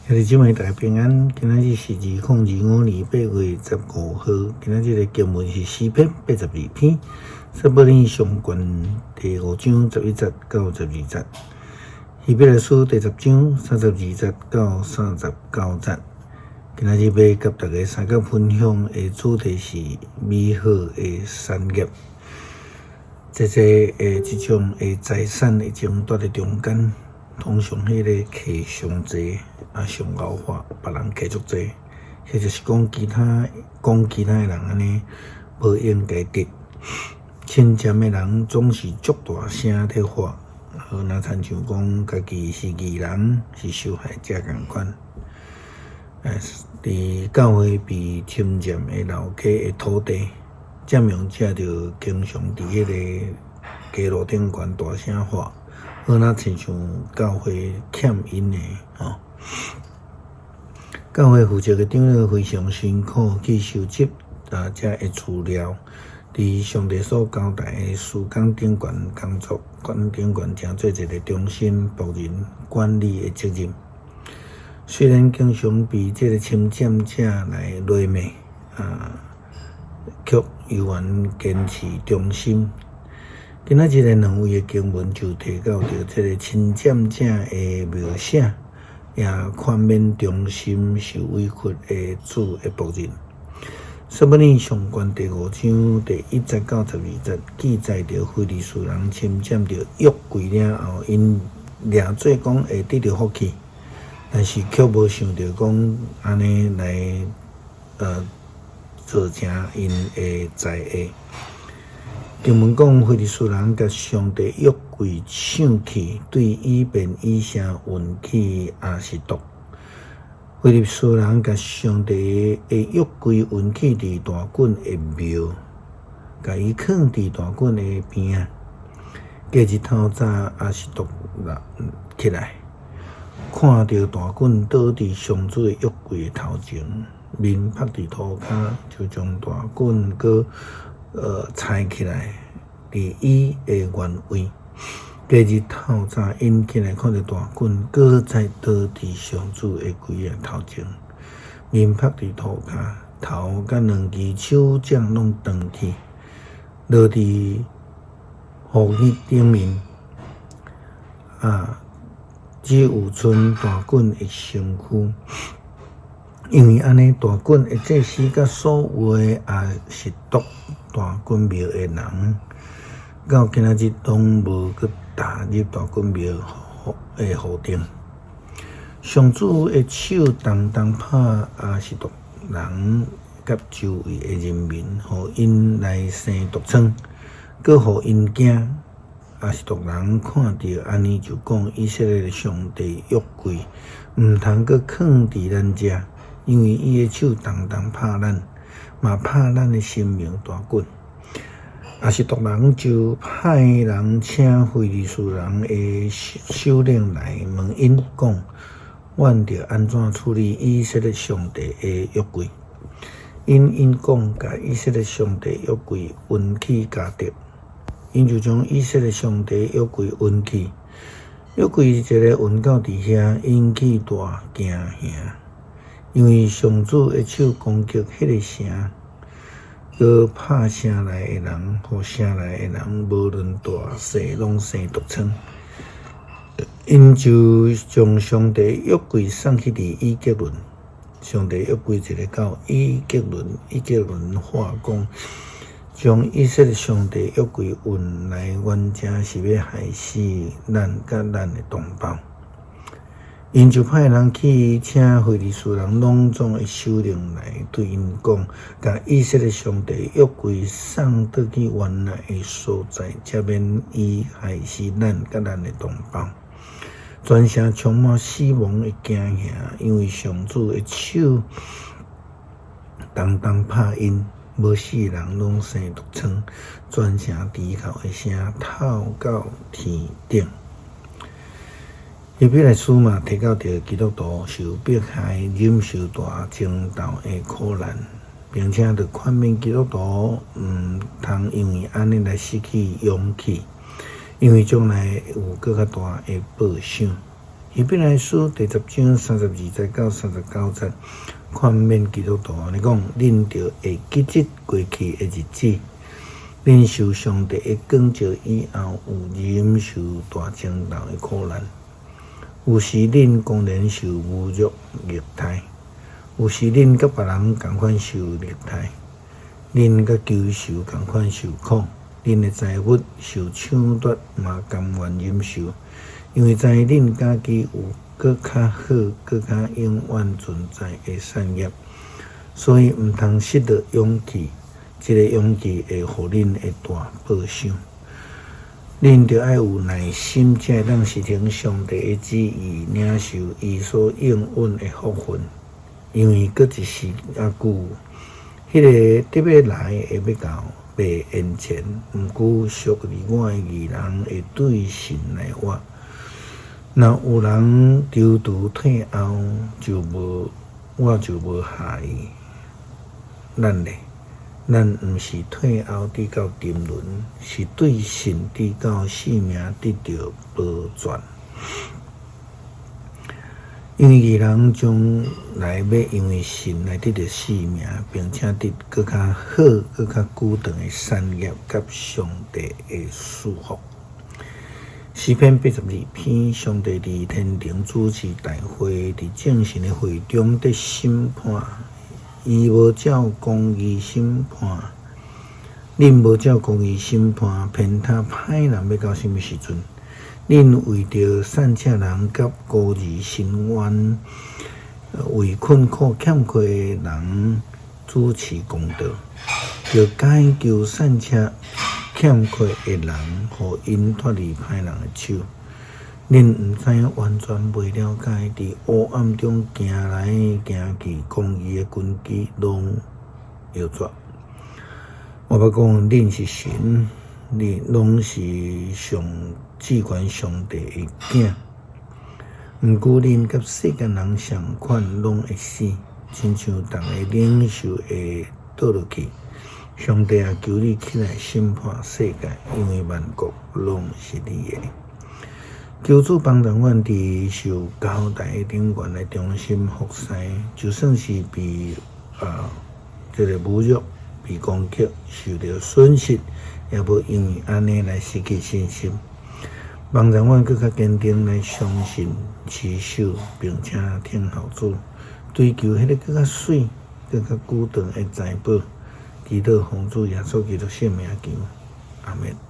兄弟姊妹大家平安，今仔日是2025年8月15号，今仔日的经文是诗篇82篇，撒母耳上卷第5章11节到12节，希伯来书第10章32节到39节。今仔日要甲大家三角分享的主题是美好的产业。这种财产的争夺的中间，通常迄个客上济，上牛化，别人客足济，迄就是讲其他的人安尼无应该得。亲占的人总是足大声在发，好若亲像讲家己是义人，是受害者共款。伫教会被侵占的楼客的土地，占用者就经常伫迄个街路顶悬大声喊，好若亲像教会欠因的教会负责的长老非常辛苦去收集这的资料，伫上帝所交代的事工顶悬工作，顶悬正做一个忠心仆人管理的责任。虽然经常被这个侵占者来勒骂，却依然坚持忠心。今仔日两位的经文就提到着这个侵占者的描写，也宽免忠心受委屈的主的仆人。撒母耳上卷第5章第1节到12节记载着非利士人侵占着约柜了后，因掠做讲会得到福气。但是却无想到讲安尼来造成因的灾厄。经文讲，非利士人甲上帝约柜抢去，对以便以谢运去亚实突。非利士人甲上帝的约柜运去伫大袞的庙，甲伊放伫大袞的边啊。过日头早亚实突起来。看到大袞倒伫上主的约柜的头前，面趴伫涂骹，就将大袞搁抬起来，伫伊的原位。隔日透早因起来看到大袞搁再倒伫上主的柜的头前，面趴伫涂骹，头甲两只手掌拢断去，落伫雨衣顶面只有剩大袞的身躯，因为安尼大袞的祭司甲所有的亚实突大袞庙的人，到今仔日拢无去踏入大袞庙的户顶。上主的手重重拍亚实突人甲周围的人民，互因来生毒疮，搁互因惊。亚实突人看到安尼，就讲以色列的上帝约柜毋通搁放伫咱遮，因为伊的手重重拍咱，嘛拍咱的性命大袞。亚实突人就派人请非利士人的首领来问因讲，阮着安怎处理以色列上帝的约柜？因讲，甲以色列上帝约柜运去迦特。因就将以色列上帝约柜运去，约柜一个运到伫遐，引起大惊吓，因为上主的手攻击迄个城，搁拍城内的人，互城内的人无论大细拢生毒疮。因就将上帝约柜送去伫以革伦，上帝约柜一个到以革伦话讲。将以色列上帝约柜运来阮遮，是要害死咱甲咱的同胞。因就派人去请非利士人拢总的首领来，对因讲，甲以色列上帝约柜送倒去原来的所在，才免伊害死咱甲咱的同胞。全城充满死亡的惊吓，因为上主的手重重拍因。无死人拢生毒疮，全城低头的声透到天顶。希伯来书嘛提到着基督徒受迫害、忍受大争斗的苦难，并且着宽免基督徒通因为安尼来失去勇气，因为将来有更较大的报赏。希伯来书第10章32节到39节，劝勉基督徒安尼讲：恁着会记得过去的日子，恁受上帝的光照以后，有忍受大争斗的苦难。有时恁公然受侮辱虐待，有时恁甲别人同款受虐待，恁甲仇仇同款受苦，恁的财物受抢夺嘛甘愿忍受。因为知恁家己有搁较好、搁较永远存在的产业，所以毋通失了勇气。这个勇气会互恁的大报赏。恁着爱有耐心，才会当实行上帝的旨意，领受伊所应允的福分。因为搁一时啊久，迄个得要来会要到，未延前。毋过属于我的义人会对神来活。若有人丢除退后，我就无下伊。咱毋是退后直到沉沦，是对神直到性命得到保全。因为义人将来要因为神来得到性命，并且得更较好、更较久长的产业，甲上帝的祝福。诗篇82篇，上帝伫天庭主持大会，伫正神的会中得审判。伊无照公义审判，恁无照公义审判，偏袒歹人要到什么时阵？恁为着善车人甲孤儿伸冤，为困苦欠缺的人主持公道，就解救善车欠缺的人，互因脱离歹人的手。恁毋知影，完全袂了解，伫黑暗中行来行去，公义的根基拢摇绝。我要讲，恁是神，恁拢是上至权上帝的囝。毋过恁甲世间人相款，拢会死，亲像逐个领袖会倒落去。上帝也求你起来审判世界，因为万国拢是你的。求主帮助阮伫受交代的顶悬来忠心服侍，就算是被这个侮辱、被攻击、受到损失，也无因为安尼来失去信心。帮助阮更较坚定来相信、持守，并且听候主，追求迄个更较水、更较久长的财宝。祈祷奉主耶稣基督圣名求，阿门。